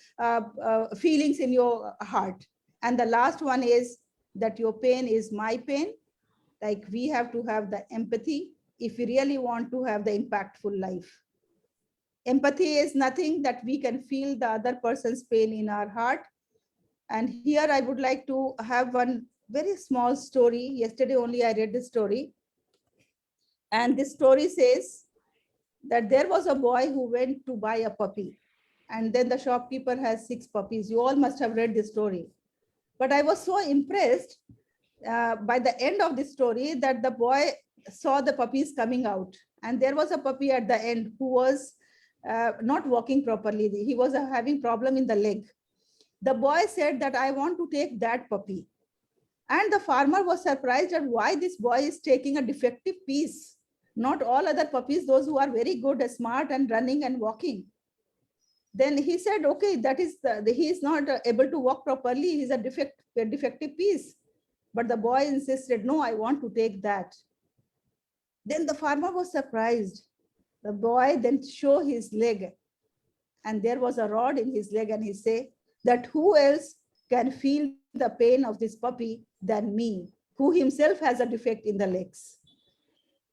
feelings in your heart. And the last one is that your pain is my pain. Like we have to have the empathy if we really want to have the impactful life. Empathy is nothing that we can feel the other person's pain in our heart. And here I would like to have one very small story. Yesterday only I read this story. And this story says that there was a boy who went to buy a puppy. And then the shopkeeper has 6 puppies. You all must have read this story. But I was so impressed by the end of this story that the boy saw the puppies coming out. And there was a puppy at the end who was not walking properly. He was having problem in the leg. The boy said that I want to take that puppy. And the farmer was surprised at why this boy is taking a defective piece. Not all other puppies, those who are very good, smart and running and walking. Then he said, okay, that is he is not able to walk properly. He's a defective piece. But the boy insisted, no, I want to take that. Then the farmer was surprised. The boy then showed his leg. And there was a rod in his leg. And he said that who else can feel the pain of this puppy than me, who himself has a defect in the legs.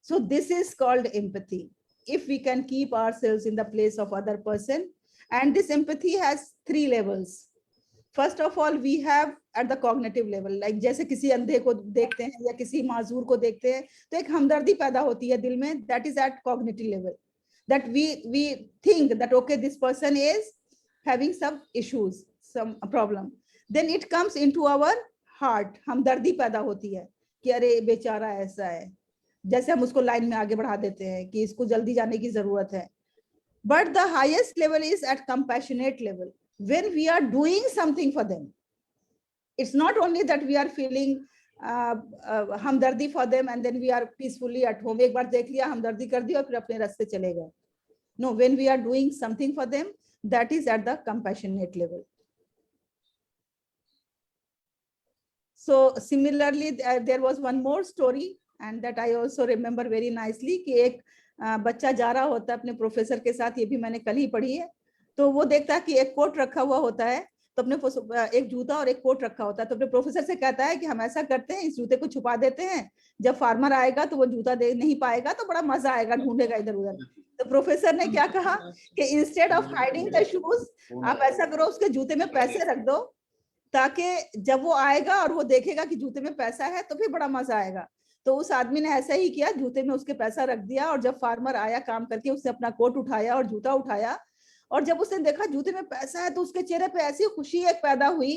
So this is called empathy. If we can keep ourselves in the place of other person, and this empathy has 3 levels. First of all, we have at the cognitive level, like जैसे किसी अंधे को देखते हैं या किसी माजूर को देखते हैं, तो एक हमदर्दी पैदा होती है दिल में. That is at cognitive level. That we think that okay, this person is having some issues, some problem. Then it comes into our heart. हमदर्दी पैदा होती है कि अरे बेचारा ऐसा है. जैसे हम उसको लाइन में आगे बढ़ा देते हैं कि इसको जल्दी जाने की जरूरत है. But the highest level is at compassionate level. When we are doing something for them, it's not only that we are feeling हमदर्दी for them and then we are peacefully at home. एक बार देख लिया, हमदर्दी कर दी और फिर अपने रास्ते चले गए. No, when we are doing something for them, that is at the compassionate level. So similarly, there was one more story, and that I also remember very nicely कि एक बच्चा जा रहा होता है अपने प्रोफेसर के साथ. ये भी मैंने कल ही पढ़ी है. तो वो देखता है कि एक कोट रखा हुआ होता है, तो अपने एक जूता और एक कोट रखा होता है. तो अपने प्रोफेसर से कहता है कि हम ऐसा करते हैं, इस जूते को छुपा देते हैं, जब फार्मर आएगा तो वो जूता दे नहीं पाएगा, तो बड़ा मजा आएगा, ढूंढेगा इधर उधर. तो प्रोफेसर ने क्या कहा कि instead of hiding the shoes, आप ऐसा करो, उसके जूते में पैसे रख दो, ताकि जब वो आएगा और वो देखेगा कि जूते में पैसा है तो फिर बड़ा मजा आएगा. तो उस आदमी ने ऐसा ही किया, जूते में उसके पैसा रख दिया, और जब फार्मर आया काम करके, उसने अपना कोट उठाया और जूता उठाया, और जब उसने देखा जूते में पैसा है तो उसके चेहरे पे ऐसी खुशी एक पैदा हुई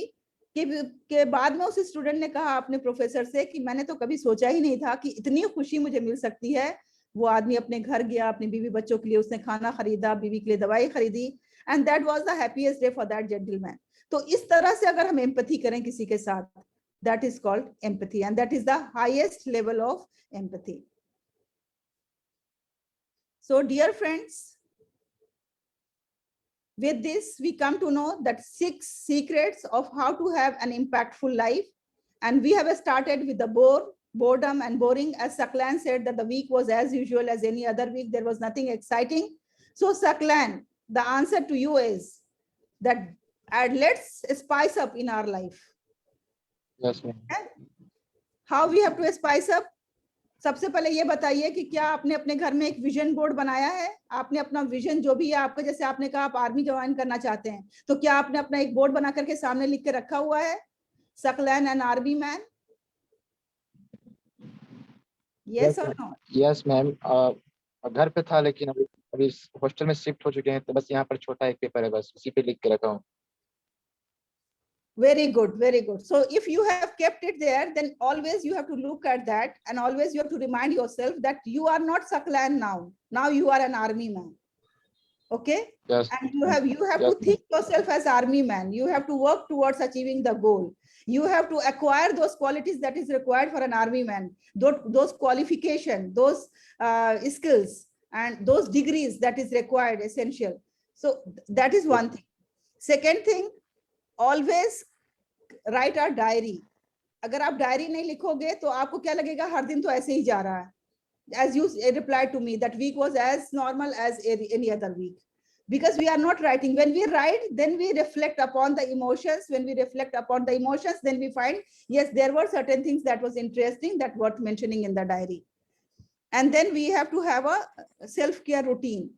के बाद में उस स्टूडेंट ने कहा अपने प्रोफेसर से कि मैंने तो कभी सोचा ही नहीं था कि इतनी खुशी मुझे मिल सकती है। वो आदमी अपने घर गया, अपनी बीवी बच्चों के लिए उसने खाना खरीदा, बीवी के लिए दवाई खरीदी, and that was the happiest day for that gentleman. तो इस तरह से अगर हम एम्पैथी करें किसी के साथ, that is called empathy, and that is the highest level of empathy. So dear friends, with this we come to know that 6 secrets of how to have an impactful life, and we have started with the boredom and boring. As Saklan said that the week was as usual as any other week, there was nothing exciting. So Saklan, the answer to you is that let's spice up in our life. Yes, ma'am. How we have to spice up? सबसे पहले ये बताइए कि क्या आपने अपने घर में एक विजन बोर्ड बनाया है? आपने अपना विजन जो भी है आपका, जैसे आपने कहा आप आर्मी ज्वाइन करना चाहते हैं, तो क्या आपने अपना एक बोर्ड बना करके सामने लिख के रखा हुआ है, Saklan an army man? Yes or no? Yes, ma'am. घर पे था लेकिन अभी हॉस्टल में शिफ्ट हो चुके हैं, तो बस यहाँ पर छोटा एक पेपर है, बस उसी पे लिख के रखा हूँ। Very good, very good. So if you have kept it there, then always you have to look at that, and always you have to remind yourself that you are not Saklan now. Now you are an army man. Okay? Yes. And you have Yes, to think yourself as army man. You have to work towards achieving the goal. You have to acquire those qualities that is required for an army man. Those qualifications, those skills, and those degrees that is required, essential. So that is one thing. Second thing, always write a diary. अगर आप diary नहीं लिखोगे तो आपको क्या लगेगा, हर दिन तो ऐसे ही जा रहा है. As you replied to me, that week was as normal as any other week. Because we are not writing. When we write, then we reflect upon the emotions. When we reflect upon the emotions, then we find, yes, there were certain things that was interesting that worth mentioning in the diary. And then we have to have a self-care routine.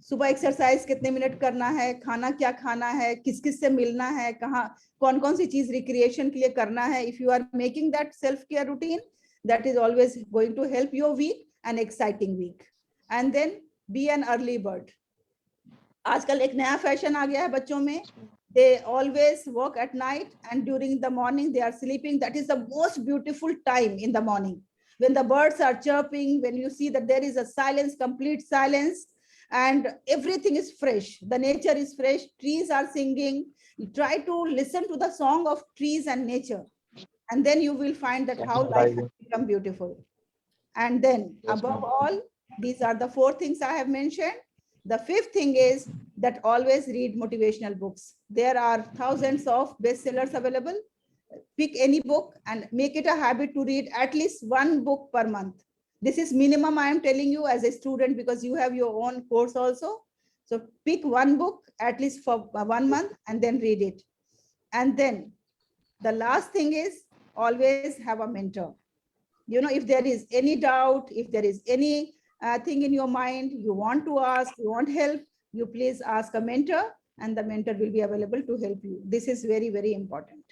सुबह exercise कितने minute करना है, खाना क्या खाना है, किस किस से मिलना है, कहाँ कौन कौन सी चीज रिक्रिएशन के लिए करना है. If you are making that self care routine, that is always going to help your week, an exciting week. And then be an early bird. आजकल एक नया फैशन आ गया है बच्चों में. They always work at night, and during the morning they are sleeping. That is the most beautiful time in the morning, when the birds are chirping, when you see that there is a silence, complete silence, and everything is fresh. The nature is fresh. Trees are singing. You try to listen to the song of trees and nature, and then you will find that how life has become beautiful. And then above all, these are the 4 things I have mentioned. The 5th thing is that always read motivational books. There are thousands of bestsellers available. Pick any book and make it a habit to read at least 1 book per month. This is minimum I am telling you as a student, because you have your own course also. So pick 1 book at least for 1 month and then read it. And then the last thing is always have a mentor. You know, if there is any doubt, if there is any thing in your mind, you want to ask, you want help, you please ask a mentor, and the mentor will be available to help you. This is very, very important.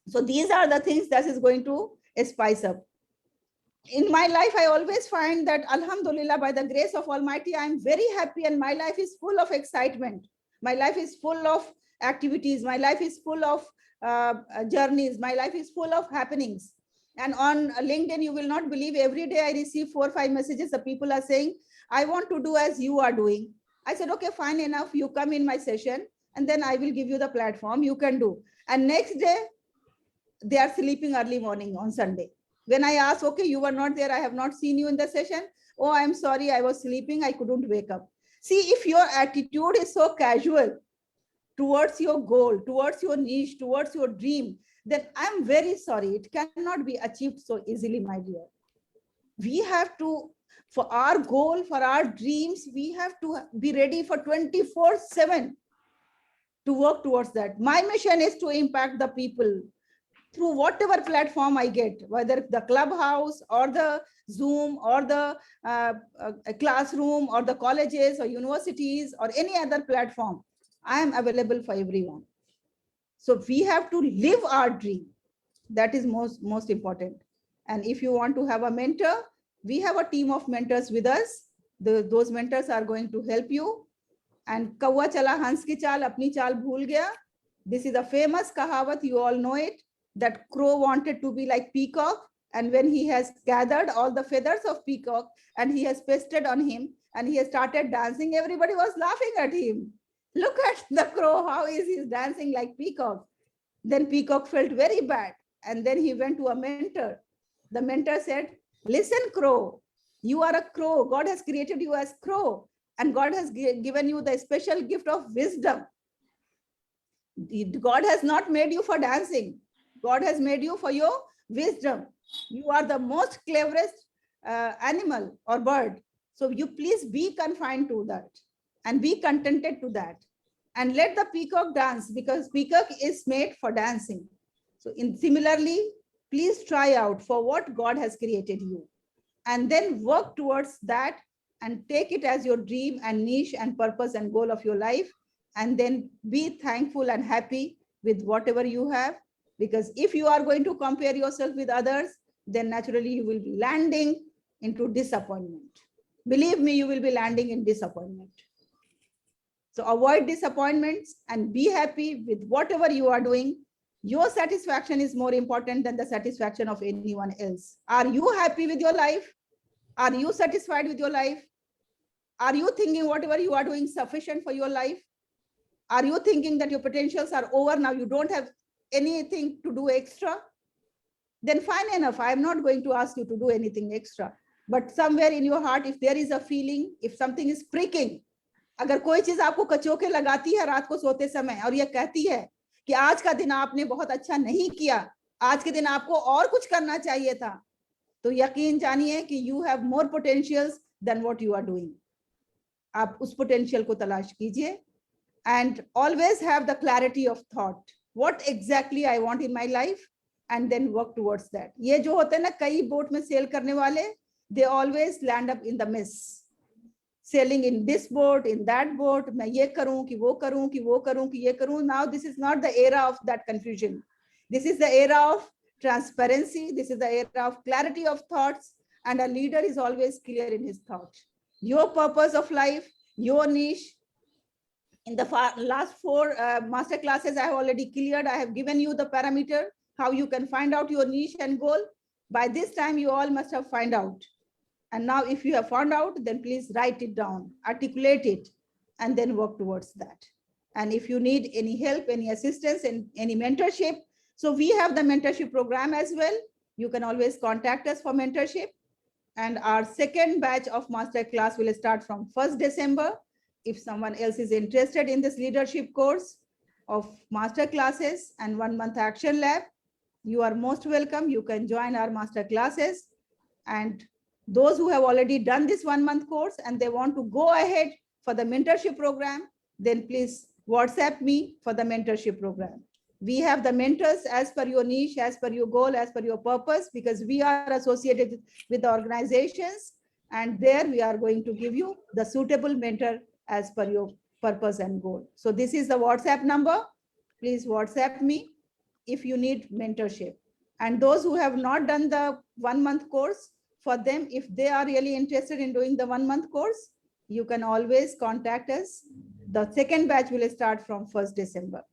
So these are the things that is going to spice up. In my life, I always find that Alhamdulillah, by the grace of Almighty, I am very happy, and my life is full of excitement. My life is full of activities. My life is full of journeys. My life is full of happenings. And on LinkedIn, you will not believe, every day I receive 4 or 5 messages. The people are saying, I want to do as you are doing. I said, okay, fine enough. You come in my session, and then I will give you the platform. You can do. And next day, they are sleeping early morning on Sunday. When I ask, okay, you were not there, I have not seen you in the session. Oh, I'm sorry, I was sleeping, I couldn't wake up. See, if your attitude is so casual towards your goal, towards your niche, towards your dream, then I'm very sorry, it cannot be achieved so easily, my dear. We have to, for our goal, for our dreams, we have to be ready for 24/7 to work towards that. My mission is to impact the people through whatever platform I get, whether the Clubhouse or the Zoom or the classroom or the colleges or universities or any other platform. I am available for everyone. So we have to live our dream. That is most important. And if you want to have a mentor, we have a team of mentors with us. Those mentors are going to help you. And कौवा चला हंस की चाल, अपनी चाल भूल गया. This is a famous kahawat, you all know it, that crow wanted to be like peacock, and when he has gathered all the feathers of peacock and he has pasted on him and he has started dancing, everybody was laughing at him. Look at the crow, how is he dancing like peacock? Then peacock felt very bad, and then he went to a mentor. The mentor said, listen, crow, you are a crow. God has created you as crow, and God has given you the special gift of wisdom. God has not made you for dancing. God has made you for your wisdom. You are the most cleverest animal or bird. So you please be confined to that and be contented to that. And let the peacock dance, because peacock is made for dancing. So similarly, please try out for what God has created you, and then work towards that and take it as your dream and niche and purpose and goal of your life. And then be thankful and happy with whatever you have, because if you are going to compare yourself with others, then naturally you will be landing into disappointment. Believe me, you will be landing in disappointment. So avoid disappointments and be happy with whatever you are doing. Your satisfaction is more important than the satisfaction of anyone else. Are you happy with your life? Are you satisfied with your life? Are you thinking whatever you are doing sufficient for your life? Are you thinking that your potentials are over now, you don't have anything to do extra? Then fine enough, I am not going to ask you to do anything extra. But somewhere in your heart, if there is a feeling, if something is pricking, अगर कोई चीज आपको कचोके लगाती है रात को सोते समय और ये कहती है कि आज का दिन आपने बहुत अच्छा नहीं किया, आज के दिन आपको और कुछ करना चाहिए था, तो यकीन जानिए कि you have more potentials than what you are doing. आप उस potential को तलाश कीजिए and always have the clarity of thought. What exactly I want in my life, and then work towards that. ये जो होते हैं ना कई बोट में सेल करने वाले, they always land up in the mess. Sailing in this boat, in that boat, मैं ये करूं कि वो करूं कि वो करूं कि ये करूं. Now this is not the era of that confusion. This is the era of transparency. This is the era of clarity of thoughts, and a leader is always clear in his thought. Your purpose of life, your niche. In the last 4 master classes, I have already cleared. I have given you the parameter, how you can find out your niche and goal. By this time, you all must have found out. And now if you have found out, then please write it down, articulate it, and then work towards that. And if you need any help, any assistance, and any mentorship, so we have the mentorship program as well. You can always contact us for mentorship. And our second batch of master class will start from 1st December. If someone else is interested in this leadership course of master classes and 1-month action lab, you are most welcome. You can join our master classes. And those who have already done this 1-month course and they want to go ahead for the mentorship program, then please WhatsApp me for the mentorship program. We have the mentors as per your niche, as per your goal, as per your purpose, because we are associated with the organizations, and there we are going to give you the suitable mentor as per your purpose and goal. So this is the WhatsApp number. Please WhatsApp me if you need mentorship. And those who have not done the 1-month course, for them, if they are really interested in doing the 1-month course, you can always contact us. The second batch will start from 1st December.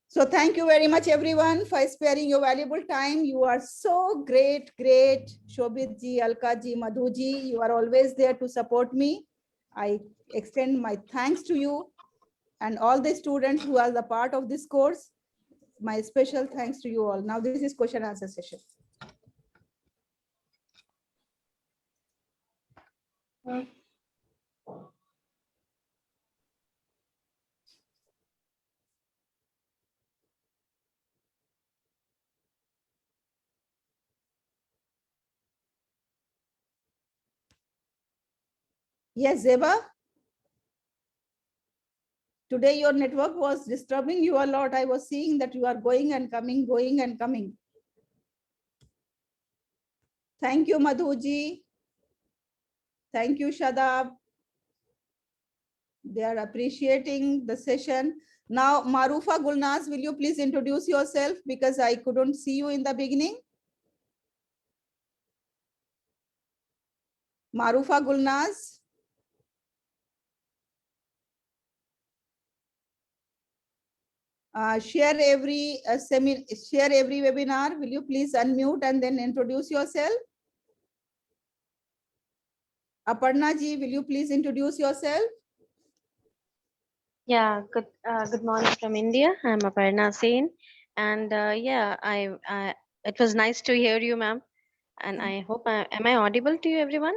So thank you very much, everyone, for sparing your valuable time. You are so great. Shobit ji, Alka ji, Madhu ji, you are always there to support me. I extend my thanks to you and all the students who are the part of this course. My special thanks to you all. Now this is question answer session. Yes, Zeba. Today your network was disturbing you a lot. I was seeing that you are going and coming, going and coming. Thank you, Madhuji. Thank you, Shadab. They are appreciating the session. Now, Marufa Gulnaz, will you please introduce yourself, because I couldn't see you in the beginning? Marufa Gulnaz. share every share every webinar. Will you please unmute and then introduce yourself? Aparna ji, will you please introduce yourself? Yeah, good morning from India. I'm Aparna Sen, and yeah, it was nice to hear you, ma'am. And I hope am I audible to you, everyone?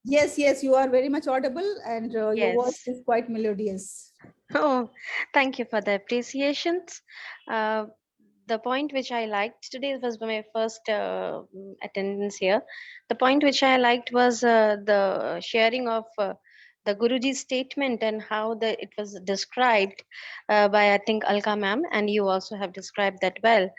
Yes, yes, you are very much audible, and your voice Yes. is quite melodious. Oh, thank you for the appreciations. The point which I liked today was my first attendance here. The point which I liked was the sharing of the Guruji's statement and how it was described by, I think, Alka ma'am, and you also have described that well.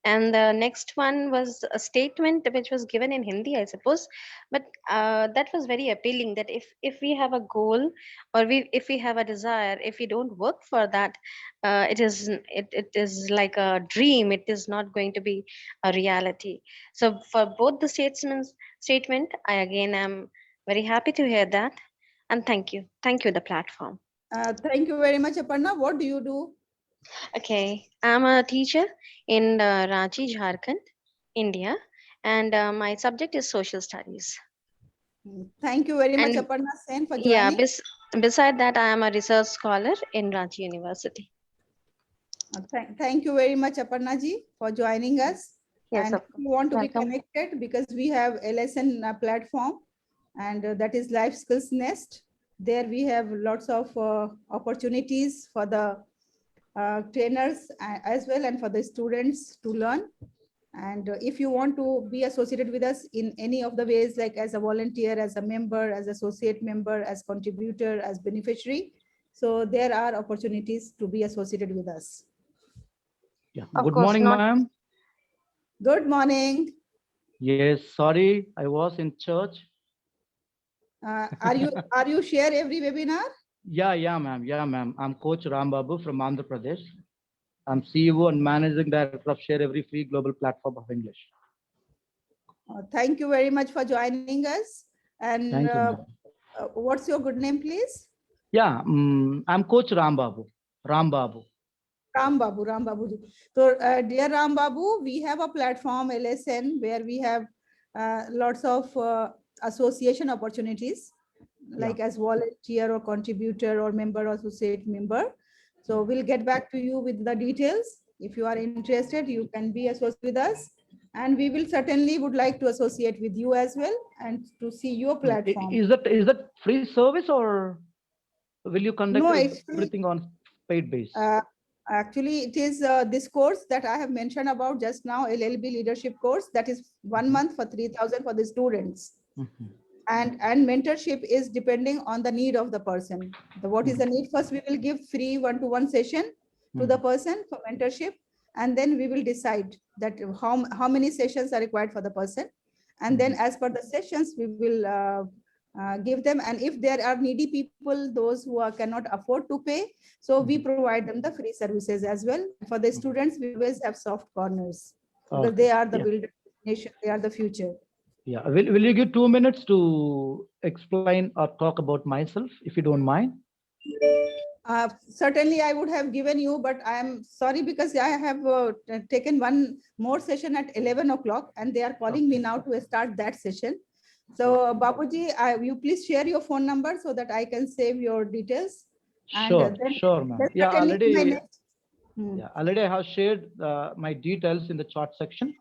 And the next one was a statement which was given in Hindi, I suppose, but that was very appealing. That if we have a goal, or if we have a desire, if we don't work for that, it is like a dream. It is not going to be a reality. So for both the statement, I again am very happy to hear that, and thank you, the platform. Thank you very much, Aparna. What do you do? Okay, I'm a teacher in Ranchi, Jharkhand, India, and my subject is social studies. Thank you very much, And Aparna Sen, for yeah, joining. beside that, I am a research scholar in Ranchi University. Thank you very much, Aparna ji, for joining us. Yes, And of if you want to Welcome. be connected, because we have LSN platform, and that is Life Skills Nest. There we have lots of opportunities for the trainers as well, and for the students to learn. And if you want to be associated with us in any of the ways, like as a volunteer, as a member, as associate member, as contributor, as beneficiary, so there are opportunities to be associated with us. Yeah. Of Good course, morning, not- ma'am. Good morning. Yes, sorry, I was in church. Are you share every webinar? Yeah, ma'am. Yeah, ma'am. I'm Coach Ram Babu from Andhra Pradesh. I'm CEO and Managing Director of Share Every Free Global Platform of English. Thank you very much for joining us. And Thank you, ma'am. what's your good name, please? Yeah, I'm Coach Ram Babu. Ram Babu. Ram Babu, Ram Babu ji. So, dear Ram Babu, we have a platform LSN where we have lots of association opportunities, like as volunteer or contributor or member or associate member. So we'll get back to you with the details. If you are interested, you can be associated with us, and we will certainly would like to associate with you as well and to see your platform. Is that free service, or will you conduct No, actually, everything on paid base? Actually, it is this course that I have mentioned about just now, LLB leadership course, that is 1 month for 3,000 for the students. Mhm. And mentorship is depending on the need of the person. What is the need? First, we will give free one-to-one session to the person for mentorship, and then we will decide that how many sessions are required for the person. And then as per the sessions, we will give them. And if there are needy people, those who cannot afford to pay, so we provide them the free services as well. For the students, we always have soft corners, because Okay. they are the Yeah. builder of the nation, they are the future. Yeah, will you give 2 minutes to explain or talk about myself, if you don't mind? Certainly, I would have given you, but I am sorry because I have taken one more session at 11 o'clock, and they are calling me now to start that session. So, Babuji, you please share your phone number so that I can save your details. Sure, sure, ma'am. Yeah, already I have shared my details in the chat section.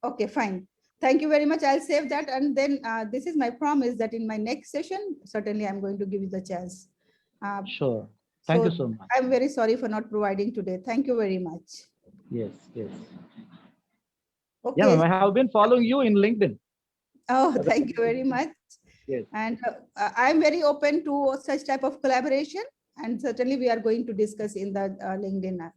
Okay, fine. Thank you very much. I'll save that. And then this is my promise that in my next session, certainly I'm going to give you the chance. Sure. Thank you so much. I'm very sorry for not providing today. Thank you very much. Yes. Okay. Yeah, ma'am, I have been following you in LinkedIn. Oh, thank you very much. Yes. And I'm very open to such type of collaboration. And certainly we are going to discuss in the LinkedIn app.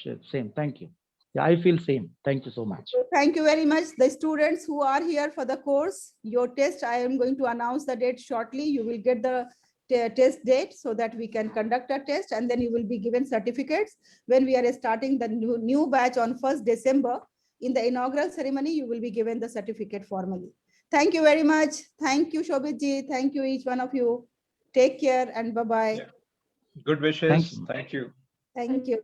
Sure, same. Thank you. Yeah, I feel same. Thank you so much. So thank you very much. The students who are here for the course, your test, I am going to announce the date shortly. You will get the test date so that we can conduct a test, and then you will be given certificates. When we are starting the new batch on 1st December, in the inaugural ceremony, you will be given the certificate formally. Thank you very much. Thank you, Shobhitji. Thank you, each one of you. Take care and bye-bye. Good wishes. Thank you. Thank you.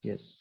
Yes.